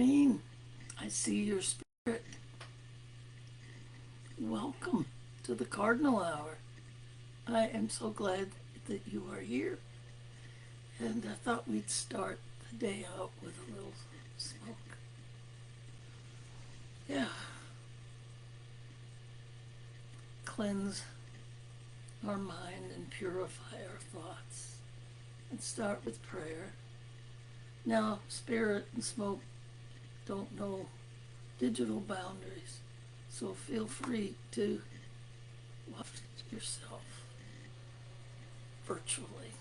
morning. I see your spirit. Welcome to the Cardinal Hour. I am so glad that you are here. And I thought we'd start the day out with a little smoke. Yeah. Cleanse our mind and purify our thoughts. And start with prayer. Now, spirit and smoke don't know digital boundaries, so feel free to waft yourself virtually.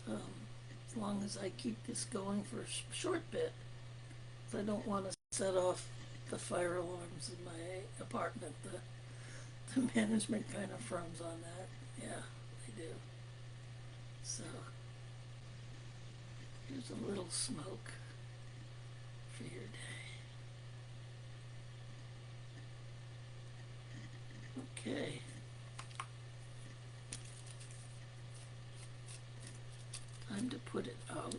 As long as I keep this going for a short bit, I don't want to set off the fire alarms in my apartment. The management kind of frowns on that. Yeah, they do. So, here's a little smoke for your day. Okay. Time to put it out.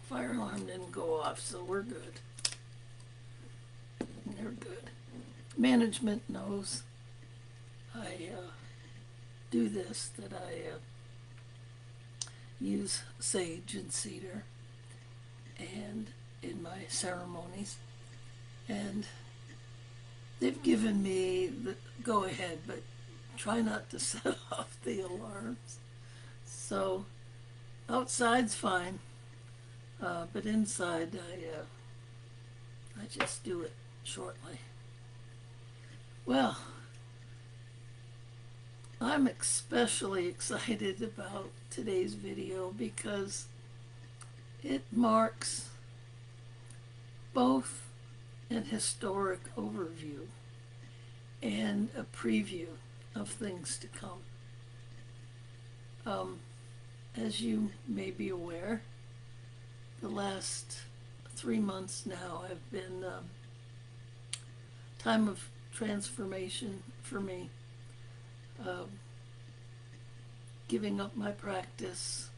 Fire alarm didn't go off, so we're good. They're good. Management knows I do this, that I use sage and cedar and in my ceremonies, and they've given me the go ahead, but try not to set off the alarms. So outside's fine, but inside I just do it shortly. Well, I'm especially excited about today's video because it marks both an historic overview and a preview of things to come. As you may be aware, the last 3 months now have been time of transformation for me. Giving up my practice,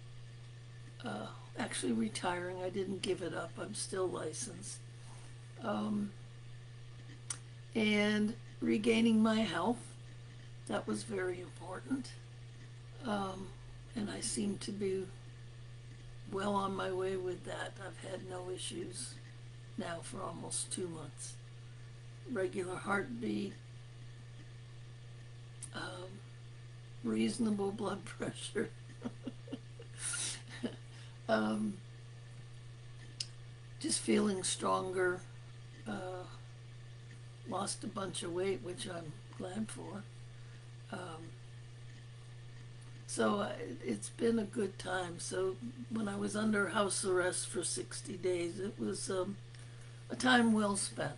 actually retiring. I didn't give it up. I'm still licensed. And regaining my health. That was very important. And I seem to be well on my way with that. I've had no issues now for almost 2 months. Regular heartbeat, reasonable blood pressure. Just feeling stronger. Lost a bunch of weight, which I'm glad for. So it's been a good time. So when I was under house arrest for 60 days, it was a time well spent.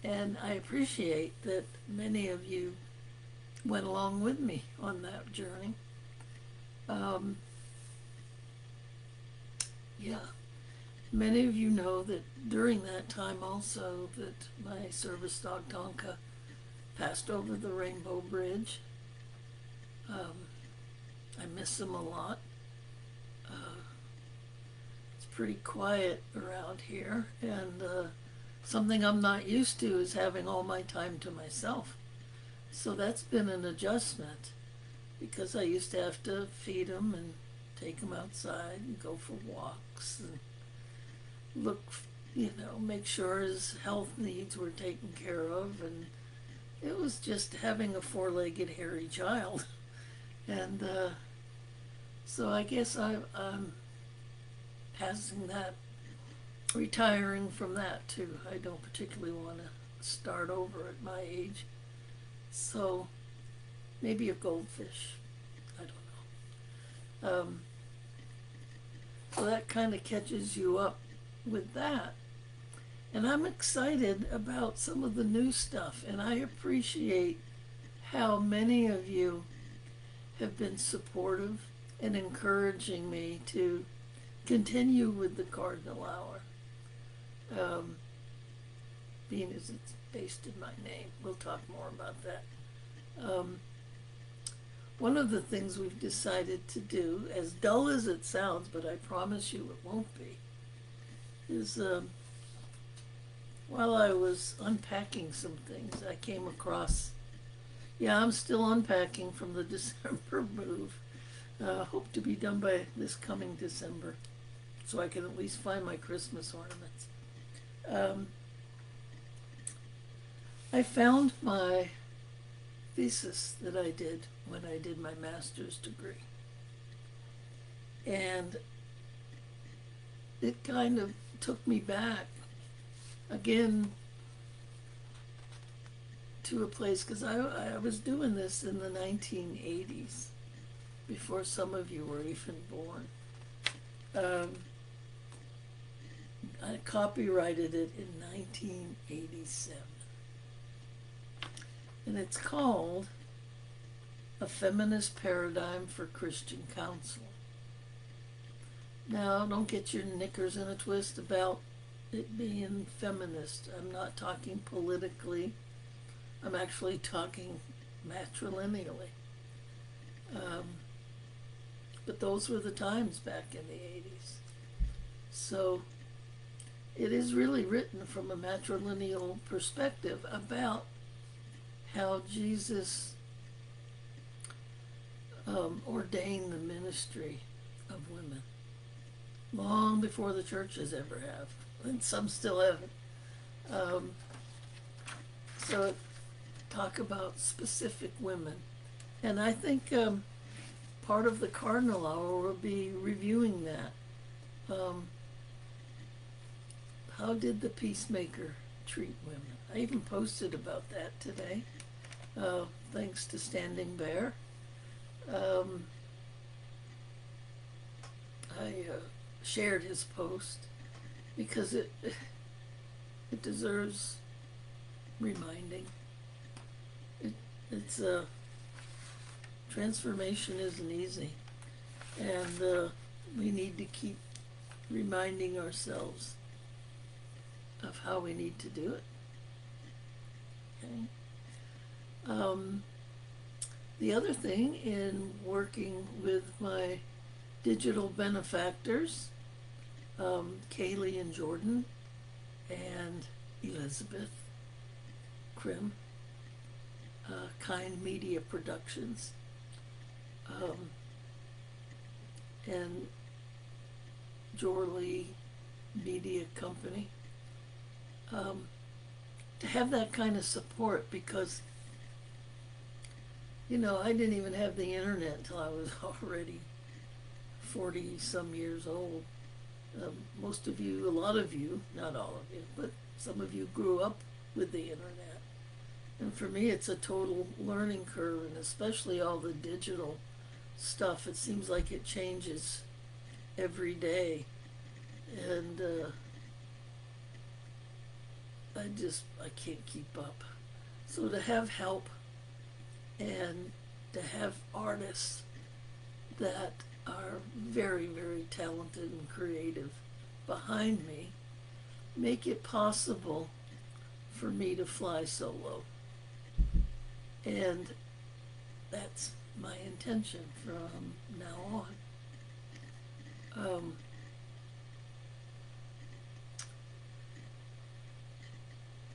And I appreciate that many of you went along with me on that journey. Yeah, many of you know that during that time also that my service dog Tonka passed over the Rainbow Bridge. I miss him a lot. It's pretty quiet around here, and something I'm not used to is having all my time to myself. So that's been an adjustment, because I used to have to feed him and take him outside and go for walks and look, make sure his health needs were taken care of. And it was just having a four-legged hairy child. And so I guess I'm passing that, retiring from that too. I don't particularly want to start over at my age. So maybe a goldfish. I don't know. So that kind of catches you up with that. And I'm excited about some of the new stuff. And I appreciate how many of you have been supportive and encouraging me to continue with the Cardinal Hour. Being as it's based in my name. We'll talk more about that. one of the things we've decided to do, as dull as it sounds, but I promise you it won't be, is while I was unpacking some things, I came across, yeah, I'm still unpacking from the December move. Hope to be done by this coming December so I can at least find my Christmas ornaments. I found my thesis that I did when I did my master's degree. And it kind of took me back again to a place, because I was doing this in the 1980s, before some of you were even born. I copyrighted it in 1987. And it's called A Feminist Paradigm for Christian Counsel. Now, don't get your knickers in a twist about it being feminist. I'm not talking politically. I'm actually talking matrilineally. But those were the times back in the 80s. So it is really written from a matrilineal perspective about how Jesus ordained the ministry of women long before the churches ever have, and some still haven't. So talk about specific women, and I think part of the Cardinal Hour will be reviewing that. How did the peacemaker treat women? I even posted about that today, thanks to Standing Bear. I shared his post because it deserves reminding. It's transformation isn't easy, and we need to keep reminding ourselves of how we need to do it. Okay. The other thing, in working with my digital benefactors, Kaylee and Jordan and Elizabeth Krim, Kind Media Productions, and Jorley Media Company, to have that kind of support, because I didn't even have the internet until I was already 40 some years old. Most of you, a lot of you, not all of you, but some of you grew up with the internet. And for me, it's a total learning curve, and especially all the digital stuff. It seems like it changes every day. And I can't keep up. So to have help and to have artists that are very, very talented and creative behind me make it possible for me to fly solo. And that's my intention from now on.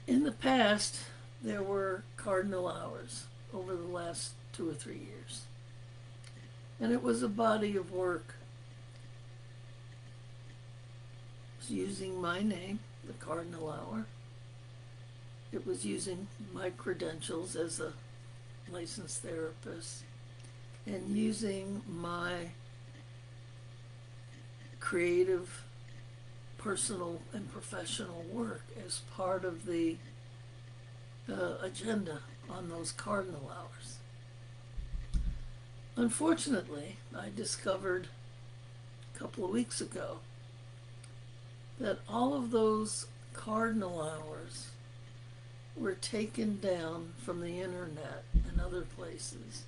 In the past, there were Cardinal Hours over the last 2 or 3 years. And it was a body of work. It was using my name, the Cardinal Hour. It was using my credentials as a licensed therapist, and using my creative, personal, and professional work as part of the agenda on those Cardinal Hours. Unfortunately, I discovered a couple of weeks ago that all of those Cardinal Hours were taken down from the internet and other places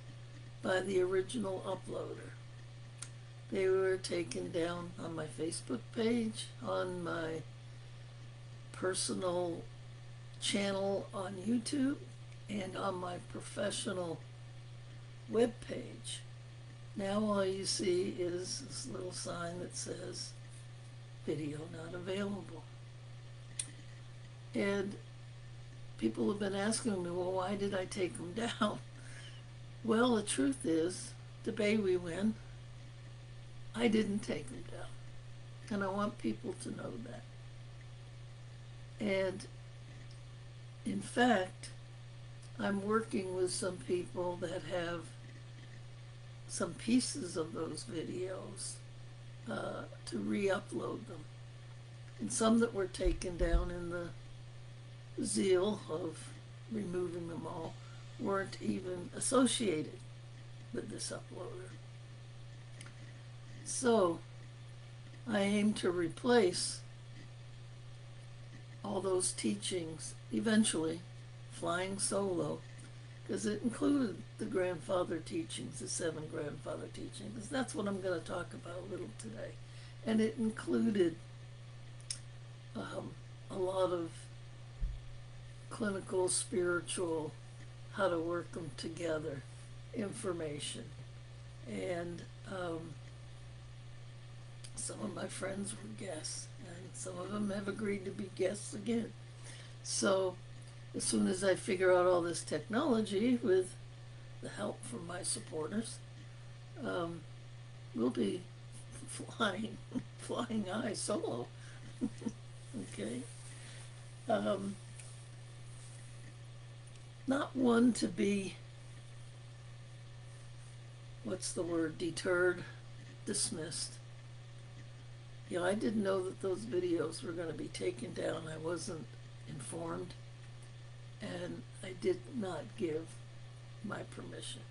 by the original uploader. They were taken down on my Facebook page, on my personal channel on YouTube, and on my professional web page. Now all you see is this little sign that says video not available. And people have been asking me, well, why did I take them down? Well, the truth is, debate we win, I didn't take them down. And I want people to know that. And in fact, I'm working with some people that have some pieces of those videos to re-upload them. And some that were taken down in the zeal of removing them all weren't even associated with this uploader. So I aim to replace all those teachings eventually, flying solo, because it included the grandfather teachings, the 7 grandfather teachings. That's what I'm going to talk about a little today. And it included a lot of clinical, spiritual, how to work them together information. And some of my friends were guests, and some of them have agreed to be guests again. So as soon as I figure out all this technology with the help from my supporters, we'll be flying high solo. Okay. Not one to be, what's the word, deterred, dismissed. You know, I didn't know that those videos were going to be taken down. I wasn't informed, and I did not give my permission.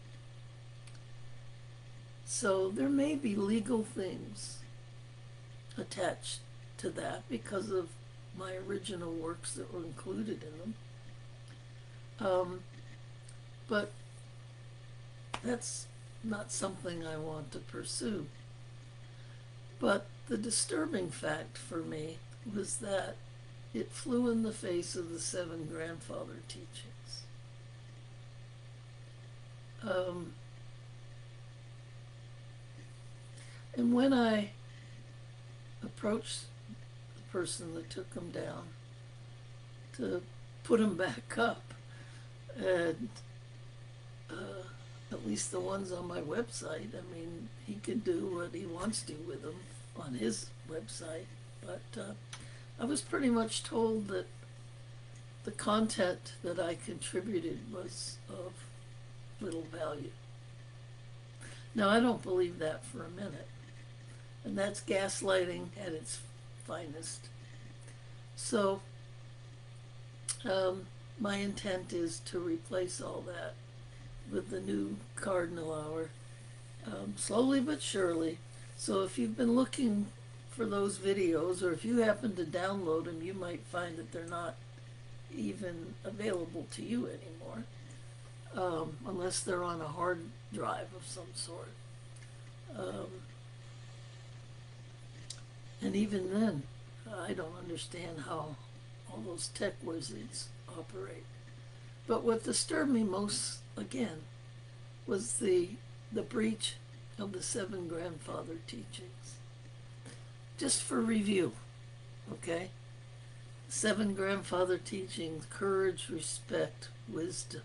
So there may be legal things attached to that because of my original works that were included in them. But that's not something I want to pursue. But the disturbing fact for me was that it flew in the face of the 7 grandfather teachings. And when I approached the person that took them down to put them back up, and at least the ones on my website, I mean, he can do what he wants to with them on his website, but I was pretty much told that the content that I contributed was of little value. Now, I don't believe that for a minute, and that's gaslighting at its finest. So my intent is to replace all that with the new Cardinal Hour, slowly but surely. So if you've been looking for those videos, or if you happen to download them, you might find that they're not even available to you anymore, unless they're on a hard drive of some sort. And even then, I don't understand how all those tech wizards operate. But what disturbed me most, again, was the breach of the 7 grandfather teachings. Just for review, okay? 7 grandfather teachings: courage, respect, wisdom,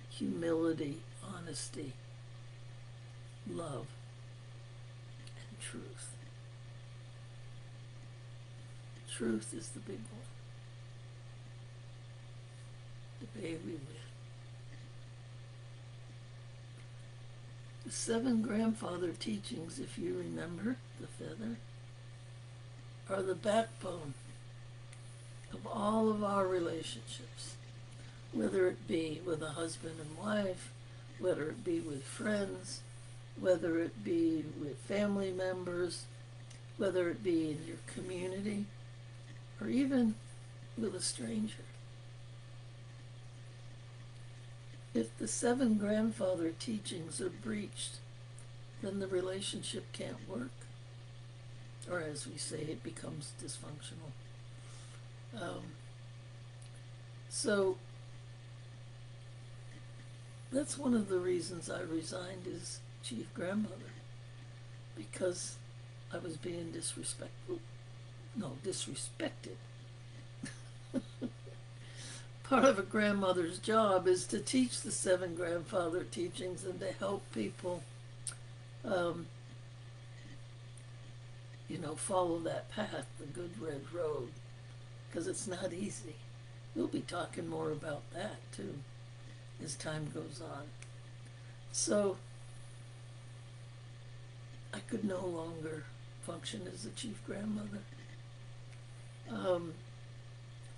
humility, honesty, love, and truth. Truth is the big one. The way we live. The 7 grandfather teachings, if you remember, the feather, are the backbone of all of our relationships, whether it be with a husband and wife, whether it be with friends, whether it be with family members, whether it be in your community, or even with a stranger. If the 7 grandfather teachings are breached, then the relationship can't work. Or as we say, it becomes dysfunctional. So that's one of the reasons I resigned as chief grandmother, because I was being disrespectful. No, disrespected. Part of a grandmother's job is to teach the 7 grandfather teachings and to help people, um, follow that path, the good red road, because it's not easy. We'll be talking more about that too as time goes on. So I could no longer function as a chief grandmother.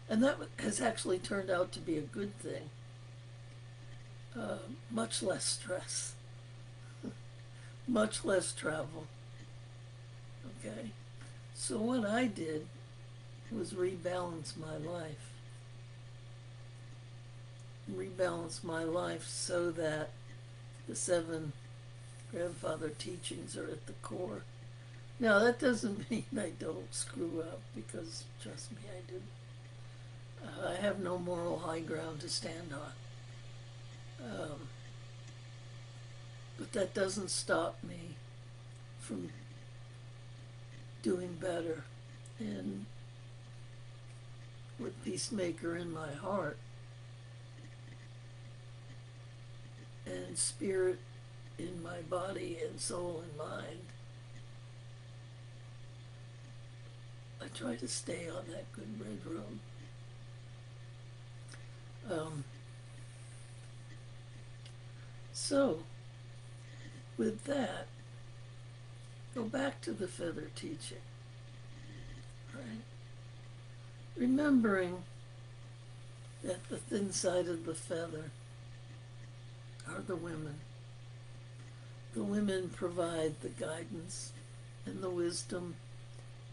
And that has actually turned out to be a good thing. Much less stress, much less travel. Okay? So what I did was rebalance my life. Rebalance my life so that the 7 grandfather teachings are at the core. Now, that doesn't mean I don't screw up, because trust me, I do. I have no moral high ground to stand on. But that doesn't stop me from doing better. And with Peacemaker in my heart and spirit in my body and soul and mind, I try to stay on that good red road. So, with that, go back to the feather teaching, right? Remembering that the thin side of the feather are the women. The women provide the guidance and the wisdom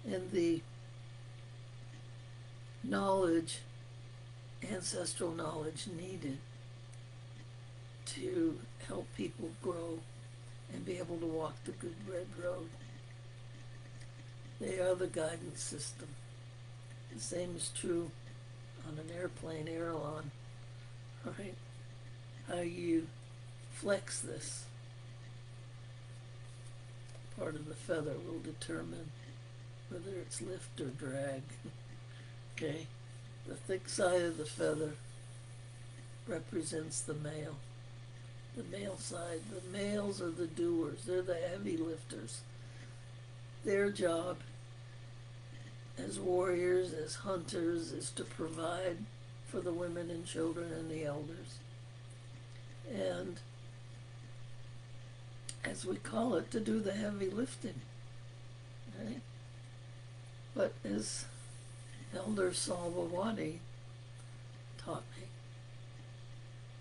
and the knowledge, ancestral knowledge needed to help people grow and be able to walk the good red road. They are the guidance system. The same is true on an airplane aileron, right? How you flex this part of the feather will determine whether it's lift or drag. Okay? The thick side of the feather represents the male. The male side. The males are the doers. They're the heavy lifters. Their job as warriors, as hunters, is to provide for the women and children and the elders. And as we call it, to do the heavy lifting. Right? But as Elder Salvawadi taught me,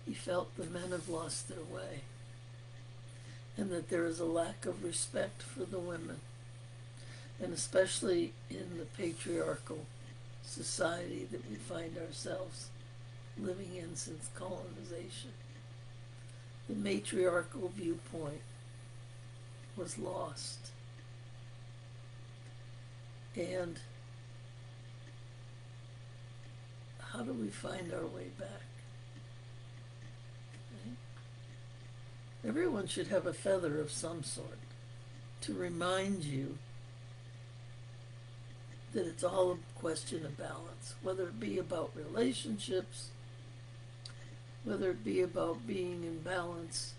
he felt the men have lost their way, and that there is a lack of respect for the women, and especially in the patriarchal society that we find ourselves living in since colonization. The matriarchal viewpoint was lost. And how do we find our way back? Right? Everyone should have a feather of some sort to remind you that it's all a question of balance, whether it be about relationships, whether it be about being in balance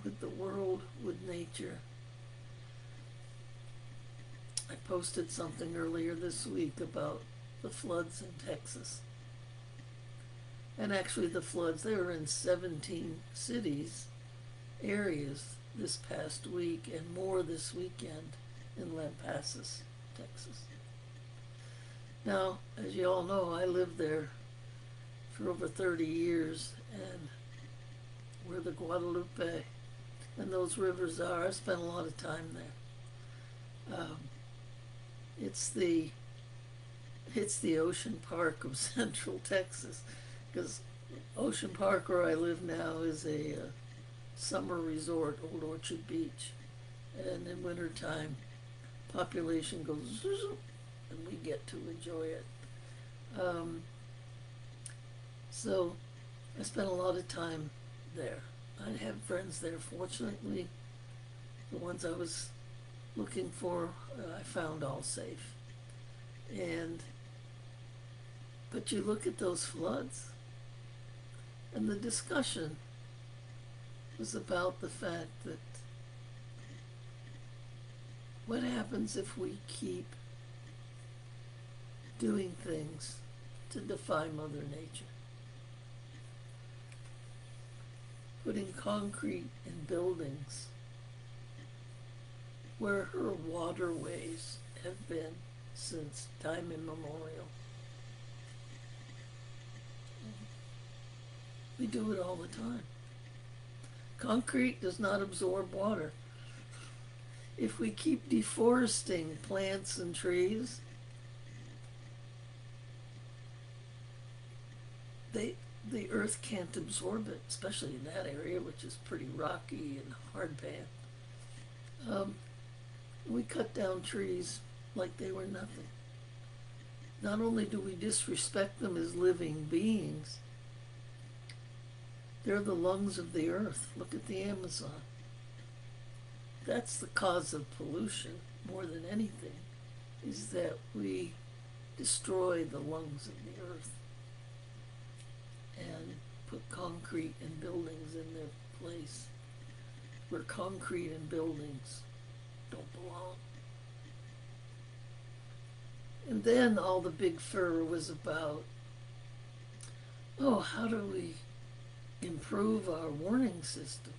with the world, with nature. I posted something earlier this week about the floods in Texas. And actually the floods, they were in 17 cities, areas this past week, and more this weekend in Lampasas, Texas. Now, as you all know, I lived there for over 30 years, and where the Guadalupe and those rivers are, I spent a lot of time there. It's the Ocean Park of Central Texas, because Ocean Park, where I live now, is a summer resort, Old Orchard Beach, and in wintertime, population goes zoom, and we get to enjoy it. So I spent a lot of time there. I have friends there. Fortunately, the ones I was looking for, I found all safe. And but you look at those floods, and the discussion was about the fact that what happens if we keep doing things to defy Mother Nature? Putting concrete in buildings where her waterways have been since time immemorial. We do it all the time. Concrete does not absorb water. If we keep deforesting plants and trees, the earth can't absorb it, especially in that area, which is pretty rocky and hard pan. We cut down trees like they were nothing. Not only do we disrespect them as living beings, they're the lungs of the earth. Look at the Amazon. That's the cause of pollution more than anything, is that we destroy the lungs of the earth and put concrete and buildings in their place where concrete and buildings don't belong. And then all the big furor was about, oh, how do we improve our warning systems?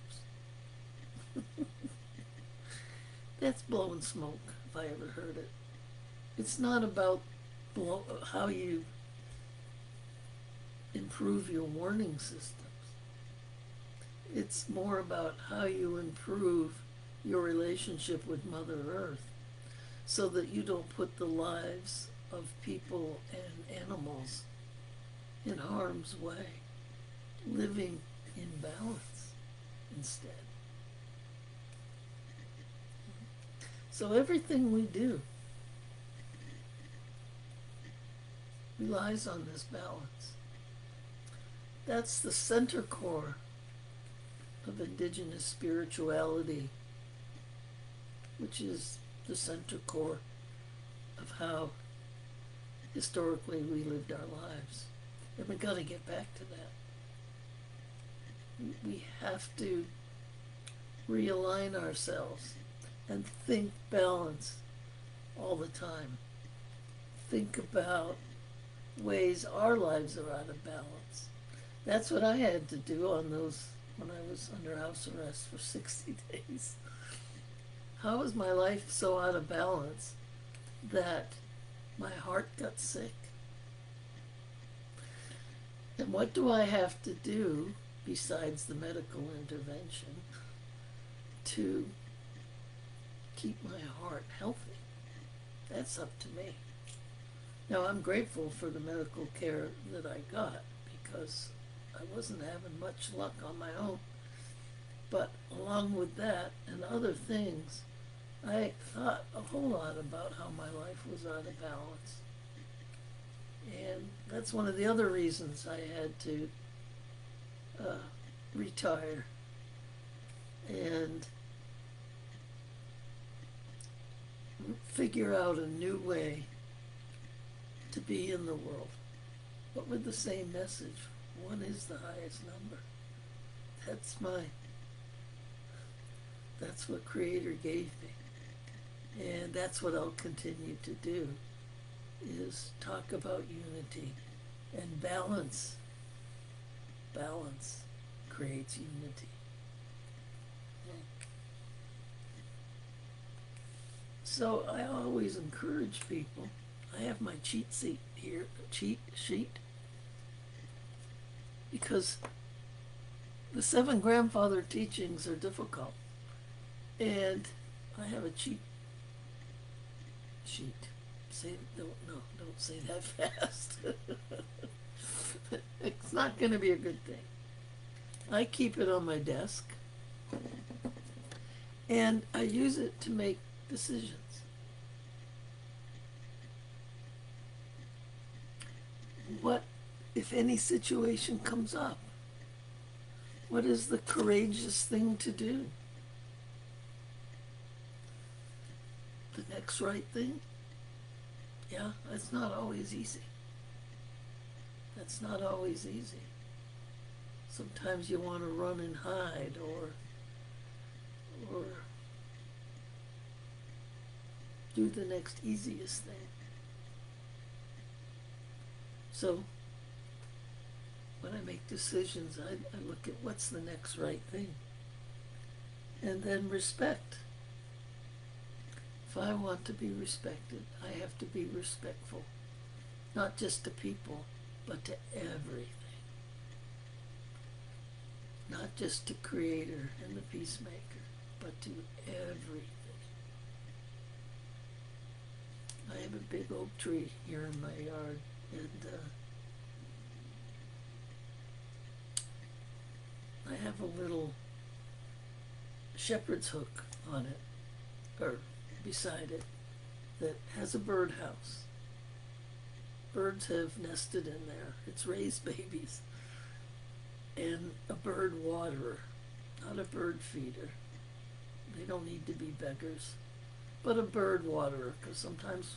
That's blowing smoke, if I ever heard it. It's not about how you improve your warning systems. It's more about how you improve your relationship with Mother Earth so that you don't put the lives of people and animals in harm's way, living in balance instead. So everything we do relies on this balance. That's the center core of indigenous spirituality, which is the center core of how historically we lived our lives. And we've got to get back to that. We have to realign ourselves and think balance all the time. Think about ways our lives are out of balance. That's what I had to do on those when I was under house arrest for 60 days. How was my life so out of balance that my heart got sick? And what do I have to do besides the medical intervention to keep my heart healthy? That's up to me. Now, I'm grateful for the medical care that I got because I wasn't having much luck on my own. But along with that and other things, I thought a whole lot about how my life was out of balance. And that's one of the other reasons I had to retire and figure out a new way to be in the world, but with the same message. One is the highest number. That's what Creator gave me. And that's what I'll continue to do, is talk about unity and balance. Balance creates unity. So I always encourage people. I have my cheat sheet here, because the 7 grandfather teachings are difficult, and I have a cheat sheet. Don't say that fast. It's not going to be a good thing. I keep it on my desk, and I use it to make decisions. What if any situation comes up? What is the courageous thing to do? The next right thing? Yeah, that's not always easy. That's not always easy. Sometimes you want to run and hide or do the next easiest thing. So when I make decisions, I look at what's the next right thing. And then respect. If I want to be respected, I have to be respectful. Not just to people, but to everything. Not just to Creator and the Peacemaker, but to everything. I have a big oak tree here in my yard, and I have a little shepherd's hook on it, or beside it, that has a birdhouse. Birds have nested in there. It's raised babies. And a bird waterer, not a bird feeder. They don't need to be beggars, but a bird waterer, because sometimes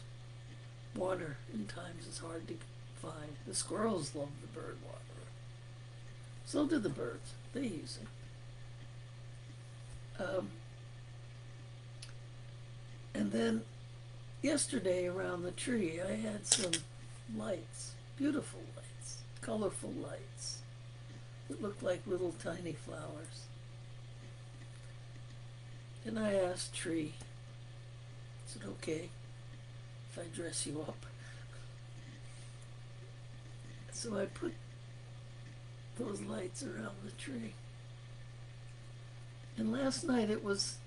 water in times is hard to find. The squirrels love the bird waterer. So do the birds. They use it. And then yesterday around the tree, I had some lights, beautiful lights, colorful lights that looked like little tiny flowers. And I asked Tree, is it okay if I dress you up? So I put those lights around the tree. And last night it was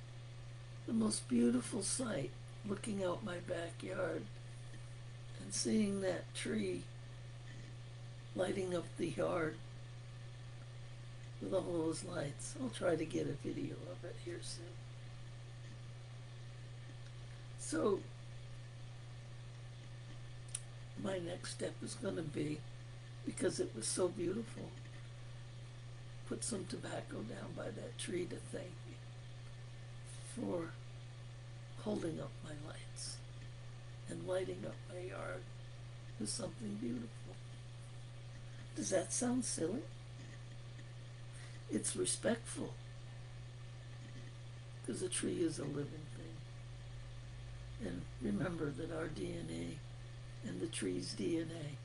the most beautiful sight, looking out my backyard and seeing that tree lighting up the yard with all those lights. I'll try to get a video of it here soon. So my next step is going to be, because it was so beautiful, put some tobacco down by that tree to thank you for holding up my lights and lighting up my yard with something beautiful. Does that sound silly? It's respectful, because a tree is a living thing. And remember that our DNA and the tree's DNA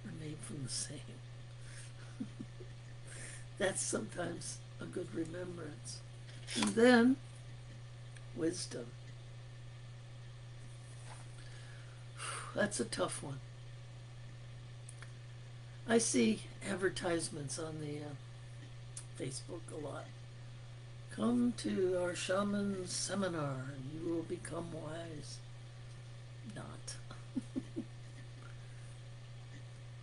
are made from the same. That's sometimes a good remembrance. And then, wisdom. That's a tough one. I see advertisements on the Facebook a lot. Come to our shaman seminar and you will become wise. Not.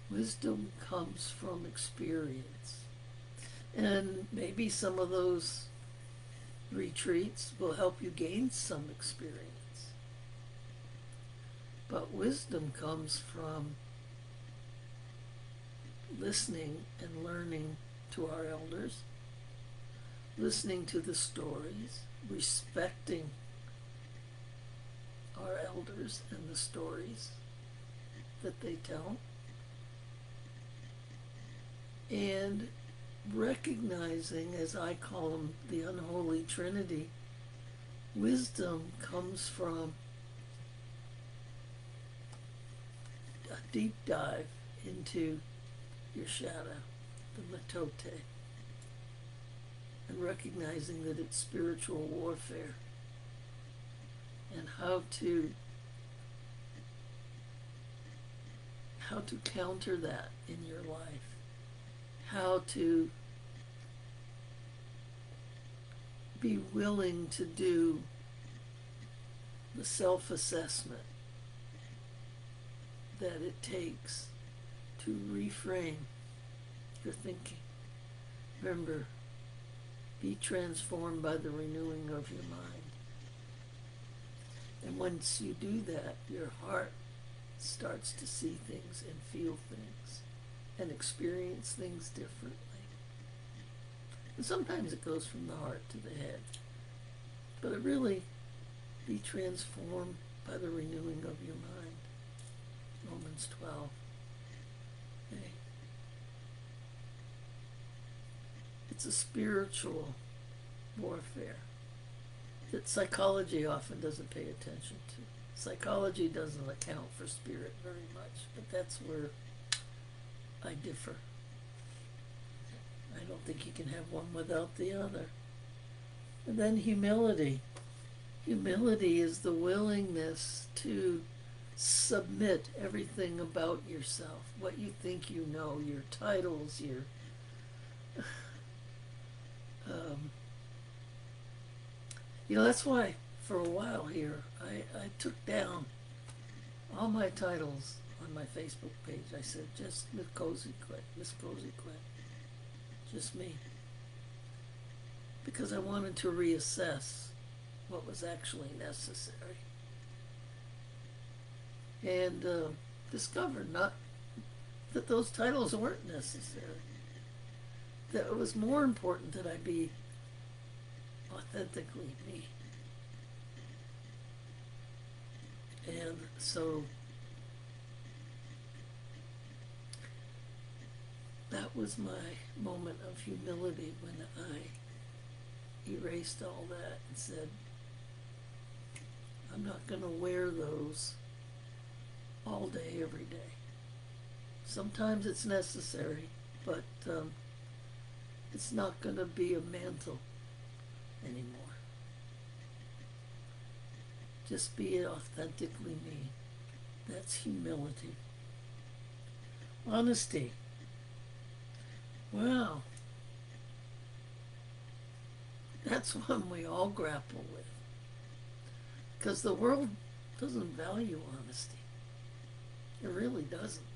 Wisdom comes from experience. And maybe some of those retreats will help you gain some experience. But wisdom comes from listening and learning to our elders, listening to the stories, respecting our elders and the stories that they tell, and recognizing, as I call them, the unholy trinity. Wisdom comes from a deep dive into your shadow, the matote, and recognizing that it's spiritual warfare, and how to counter that in your life, how to be willing to do the self-assessment that it takes to reframe your thinking. Remember, be transformed by the renewing of your mind. And once you do that, your heart starts to see things and feel things and experience things differently. And sometimes it goes from the heart to the head. But it really, be transformed by the renewing of your mind. Romans 12. Okay. It's a spiritual warfare that psychology often doesn't pay attention to. Psychology doesn't account for spirit very much, but that's where I differ. I don't think you can have one without the other. And then humility. Humility is the willingness to submit everything about yourself, what you think you know, your titles, your that's why for a while here I took down all my titles on my Facebook page. I said just Miss Cozy Quit, just me, because I wanted to reassess what was actually necessary, and discovered not that those titles weren't necessary, that it was more important that I be authentically me. And so that was my moment of humility when I erased all that and said, I'm not going to wear those all day, every day. Sometimes it's necessary, but it's not going to be a mantle anymore. Just be authentically me. That's humility. Honesty. Wow. That's one we all grapple with. Because the world doesn't value honesty. It really doesn't.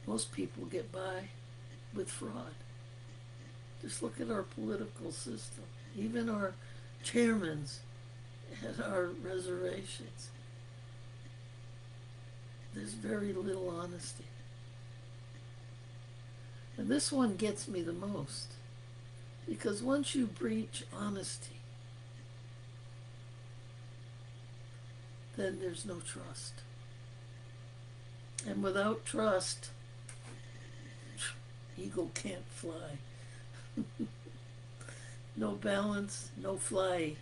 Most people get by with fraud. Just look at our political system. Even our chairmans at our reservations. There's very little honesty. And this one gets me the most. Because once you breach honesty, then there's no trust. And without trust, eagle can't fly. No balance, no fly.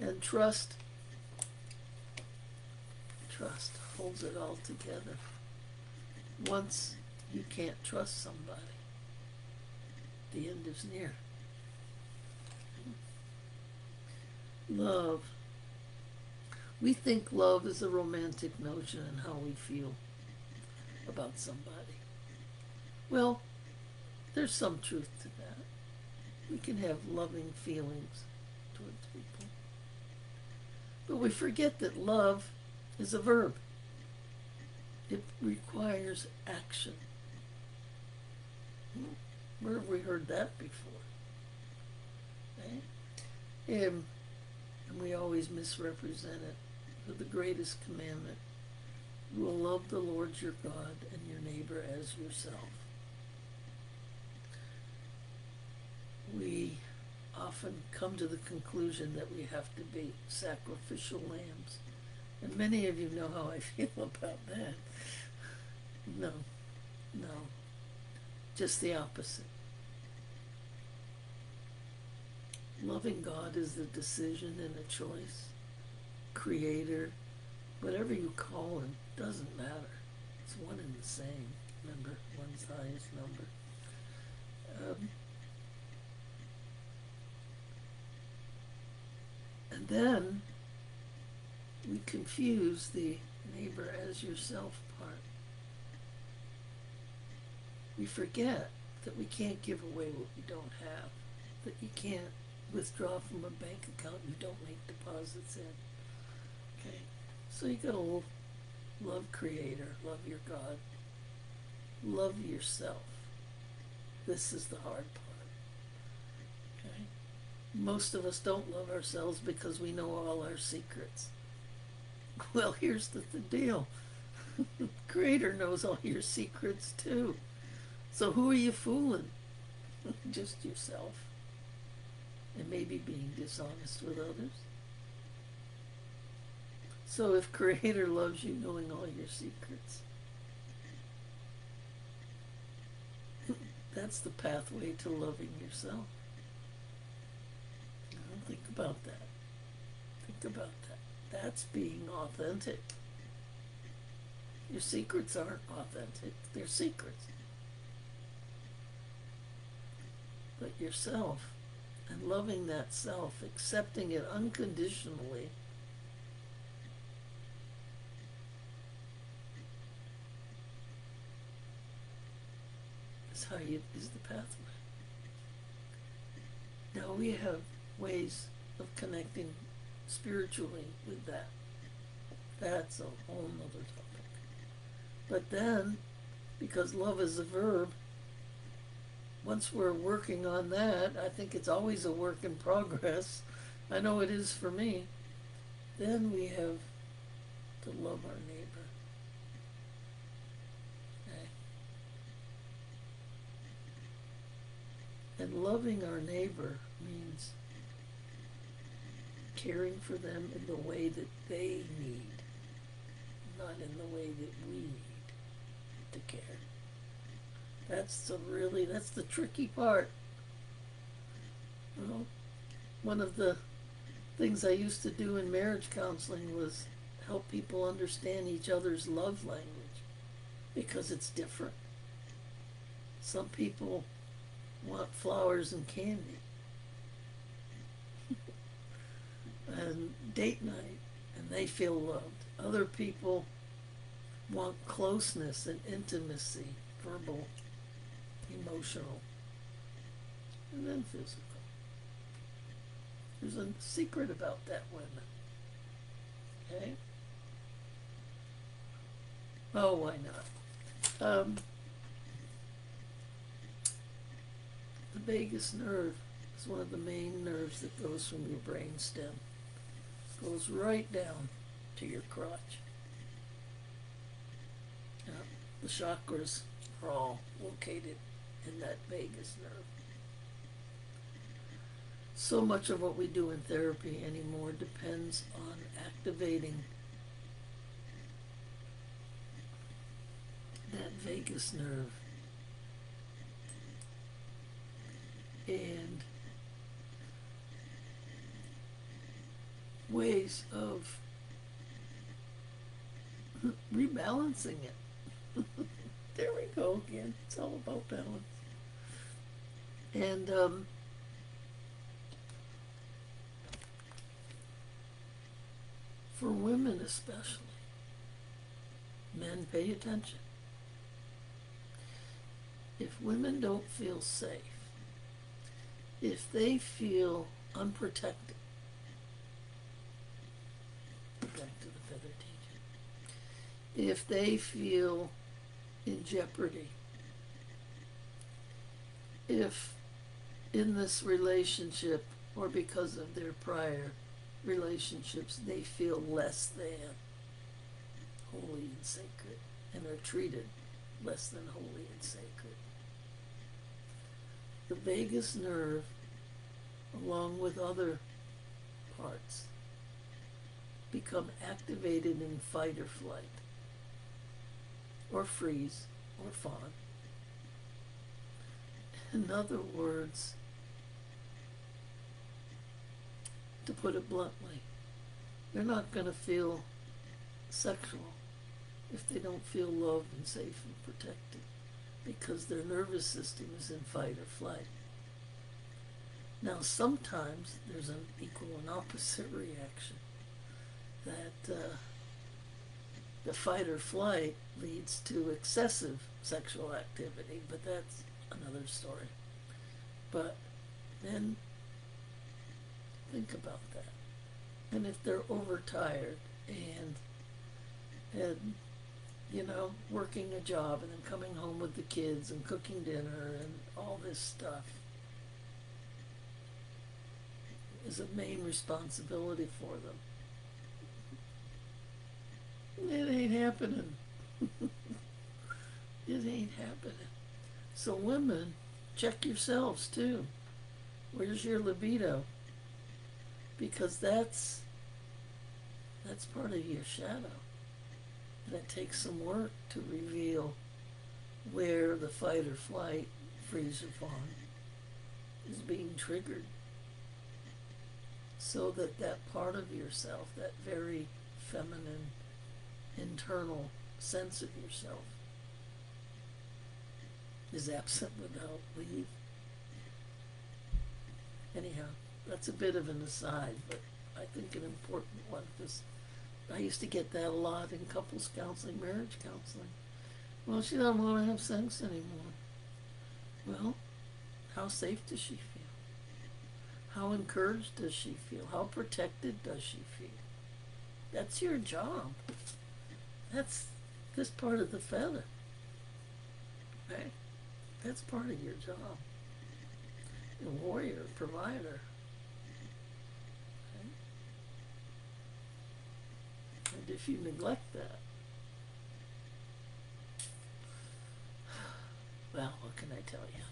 And trust holds it all together. Once you can't trust somebody, the end is near. Love. We think love is a romantic notion and how we feel about somebody. Well, there's some truth to that. We can have loving feelings towards people. But we forget that love is a verb. It requires action. Where have we heard that before? Right? And we always misrepresent it. For the greatest commandment, you will love the Lord your God and your neighbor as yourself. We often come to the conclusion that we have to be sacrificial lambs. And many of you know how I feel about that. No. Just the opposite. Loving God is the decision and a choice. Creator, whatever you call him, doesn't matter. It's one and the same. Remember, one's the highest number. And then we confuse the neighbor as yourself part. We forget that we can't give away what we don't have, that you can't withdraw from a bank account you don't make deposits in. Okay, so you gotta love Creator, love your God, love yourself. This is the hard part. Okay, most of us don't love ourselves because we know all our secrets. Well, here's the deal. Creator knows all your secrets too. So who are you fooling? Just yourself. And maybe being dishonest with others. So if Creator loves you, knowing all your secrets, that's the pathway to loving yourself. Now, think about that. Think about that. That's being authentic. Your secrets aren't authentic. They're secrets. But yourself, and loving that self, accepting it unconditionally, is the pathway. Now we have ways of connecting spiritually with that. That's a whole nother topic. But then, because love is a verb, once we're working on that, I think it's always a work in progress. I know it is for me. Then we have to love our neighbor. And loving our neighbor means caring for them in the way that they need, not in the way that we need to care. That's the tricky part. You know, one of the things I used to do in marriage counseling was help people understand each other's love language, because it's different. Some people want flowers and candy and date night, and they feel loved. Other people want closeness and intimacy, verbal, emotional, and then physical. There's a secret about that, women. Okay? Oh, why not? The vagus nerve is one of the main nerves that goes from your brain stem. Goes right down to your crotch. The chakras are all located in that vagus nerve. So much of what we do in therapy anymore depends on activating that vagus nerve. And ways of rebalancing it. There we go again. It's all about balance. And for women especially, men, pay attention. If women don't feel safe, if they feel unprotected, back to the feather teaching, if they feel in jeopardy, if in this relationship or because of their prior relationships they feel less than holy and sacred and are treated less than holy and sacred, the vagus nerve, along with other parts, become activated in fight or flight, or freeze, or fawn. In other words, to put it bluntly, they're not going to feel sexual if they don't feel loved and safe and protected, because their nervous system is in fight or flight. Now, sometimes there's an equal and opposite reaction, that the fight or flight leads to excessive sexual activity, but that's another story. But then think about that. And if they're overtired and you know, working a job and then coming home with the kids and cooking dinner and all this stuff is a main responsibility for them. It ain't happening. It ain't happening. So women, check yourselves too. Where's your libido? Because that's part of your shadow. And it takes some work to reveal where the fight or flight, freeze or fawn is being triggered. So that that part of yourself, that very feminine, internal sense of yourself, is absent without leave. Anyhow, that's a bit of an aside, but I think an important one, because I used to get that a lot in couples counseling, marriage counseling. Well, she doesn't want to have sex anymore. Well, how safe does she feel? How encouraged does she feel? How protected does she feel? That's your job. That's this part of the feather. Okay? That's part of your job. A warrior, provider. Okay? And if you neglect that, well, what can I tell you?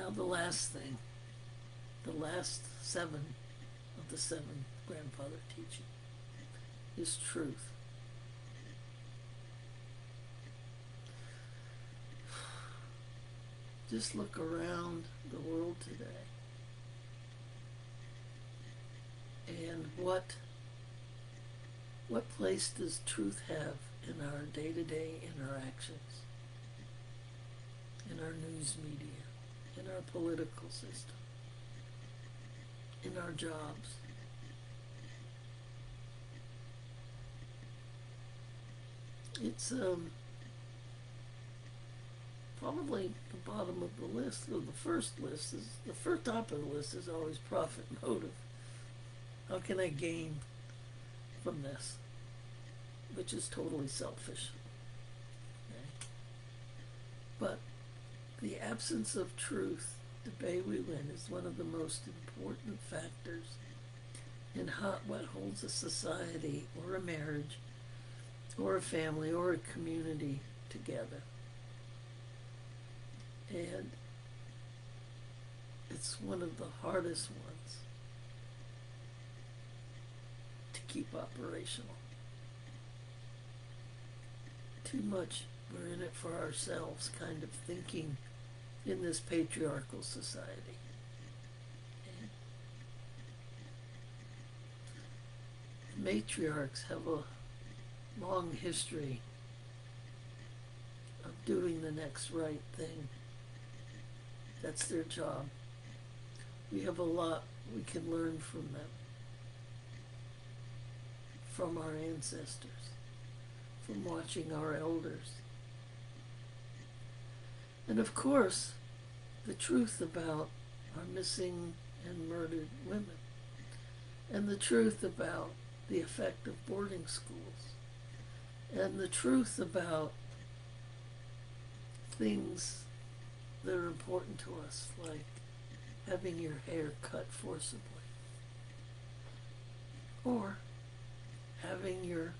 Now the last thing, the last seven of the seven grandfather teaching is truth. Just look around the world today, and what place does truth have in our day-to-day interactions, in our news media, in our political system, in our jobs? It's probably the bottom of the list. So the first top of the list is always profit motive. How can I gain from this? Which is totally selfish. Okay? But the absence of truth, the bay we win, is one of the most important factors in what holds a society or a marriage or a family or a community together. And it's one of the hardest ones to keep operational. Too much we're in it for ourselves kind of thinking in this patriarchal society. And matriarchs have a long history of doing the next right thing. That's their job. We have a lot we can learn from them, from our ancestors, from watching our elders. And of course, the truth about our missing and murdered women, and the truth about the effect of boarding schools, and the truth about things that are important to us, like having your hair cut forcibly, or having your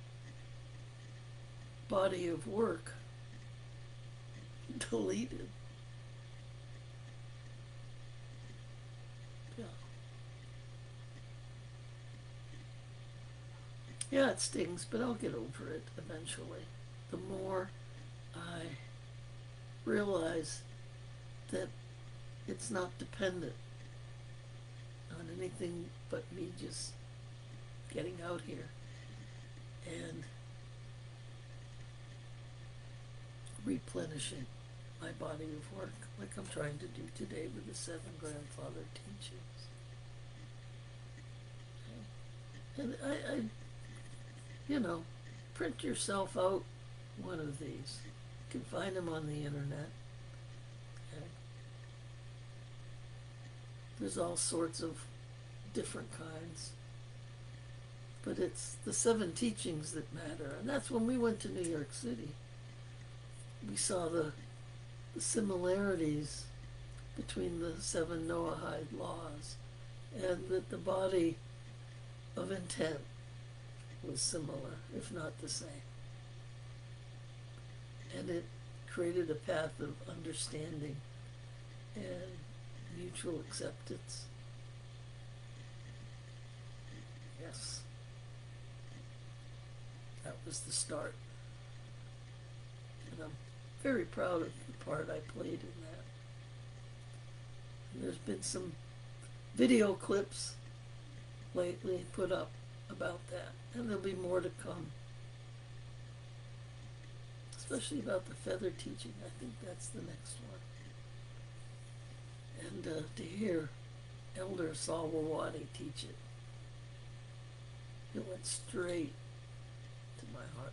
body of work deleted. Yeah. Yeah, it stings, but I'll get over it eventually. The more I realize that it's not dependent on anything but me just getting out here and replenishing my body of work, like I'm trying to do today with the seven grandfather teachings. Okay. And I print yourself out one of these. You can find them on the internet. Okay. There's all sorts of different kinds. But it's the seven teachings that matter. And that's when we went to New York City. We saw the similarities between the seven Noahide laws, and that the body of intent was similar, if not the same. And it created a path of understanding and mutual acceptance. Yes, that was the start. And I'm very proud of the part I played in that. And there's been some video clips lately put up about that, and there'll be more to come. Especially about the feather teaching. I think that's the next one. And to hear Elder Salwawadi teach it, it went straight to my heart.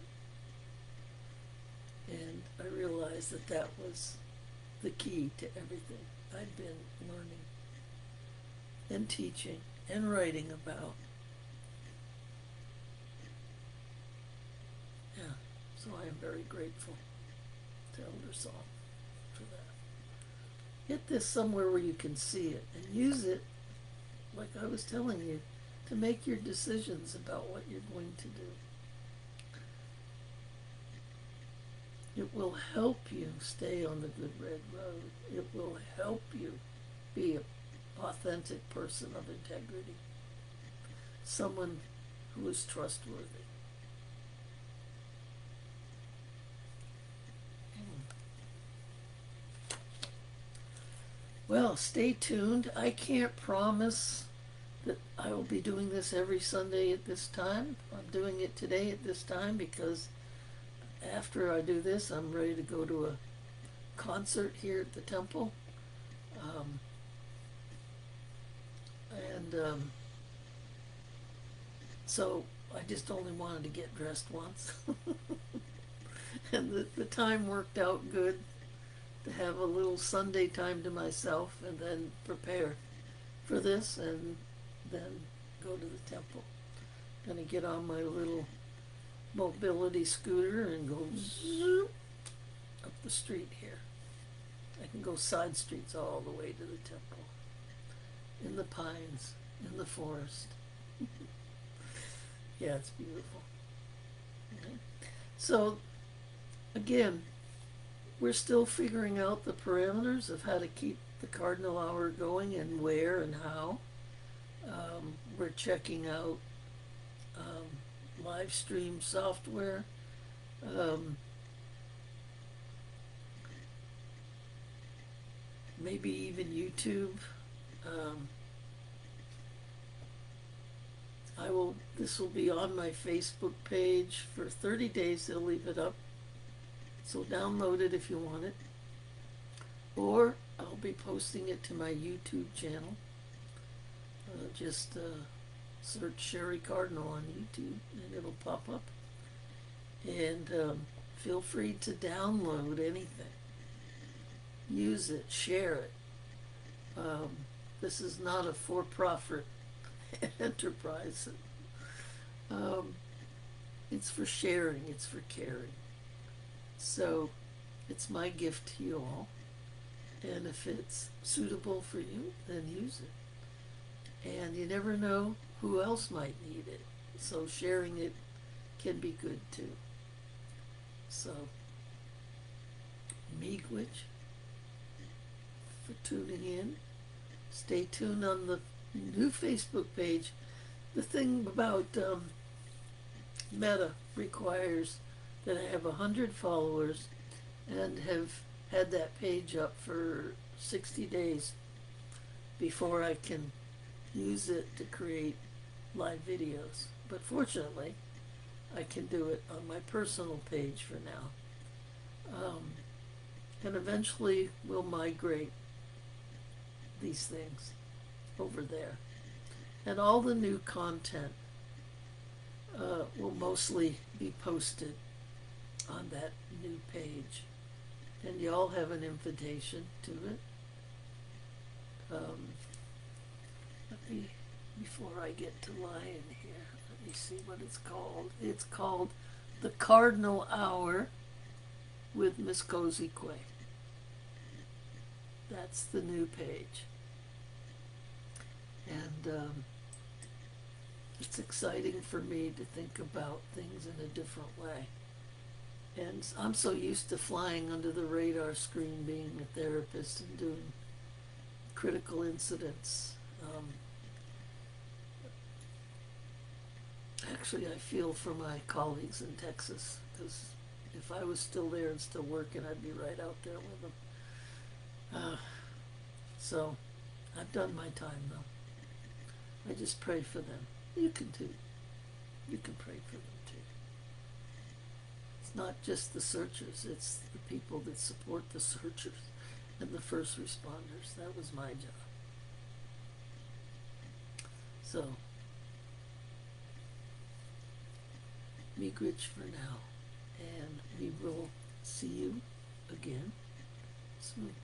And I realized that that was the key to everything I'd been learning and teaching and writing about. Yeah, so I am very grateful to Elder Saul for that. Get this somewhere where you can see it and use it, like I was telling you, to make your decisions about what you're going to do. It will help you stay on the good red road. It will help you be an authentic person of integrity, someone who is trustworthy. Well, stay tuned. I can't promise that I will be doing this every Sunday at this time. I'm doing it today at this time because after I do this, I'm ready to go to a concert here at the temple. So I just only wanted to get dressed once. And the time worked out good to have a little Sunday time to myself and then prepare for this and then go to the temple. Gonna get on my little mobility scooter and go zoop up the street here. I can go side streets all the way to the temple, in the pines, in the forest. Yeah, it's beautiful. Okay. So again, we're still figuring out the parameters of how to keep the cardinal hour going and where and how. We're checking out live stream software. Maybe even YouTube. This will be on my Facebook page for 30 days. They'll leave it up. So download it if you want it. Or I'll be posting it to my YouTube channel. Just search Sherry Cardinal on YouTube and it'll pop up. And feel free to download anything. Use it, share it. This is not a for-profit enterprise. It's for sharing, it's for caring. So it's my gift to you all. And if it's suitable for you, then use it. And you never know who else might need it. So sharing it can be good too. So, miigwech for tuning in. Stay tuned on the new Facebook page. The thing about Meta requires that I have 100 followers and have had that page up for 60 days before I can use it to create live videos. But fortunately, I can do it on my personal page for now. And eventually we'll migrate these things over there. And all the new content will mostly be posted on that new page. And you all have an invitation to it. Before I get to Lion here, let me see what it's called. It's called The Cardinal Hour with Miss Cozy Quay. That's the new page. And it's exciting for me to think about things in a different way. And I'm so used to flying under the radar screen, being a therapist and doing critical incidents. Actually, I feel for my colleagues in Texas because if I was still there and still working, I'd be right out there with them. So I've done my time though. I just pray for them. You can too. You can pray for them too. It's not just the searchers, it's the people that support the searchers and the first responders. That was my job. So, Miigwech for now, and we will see you again soon.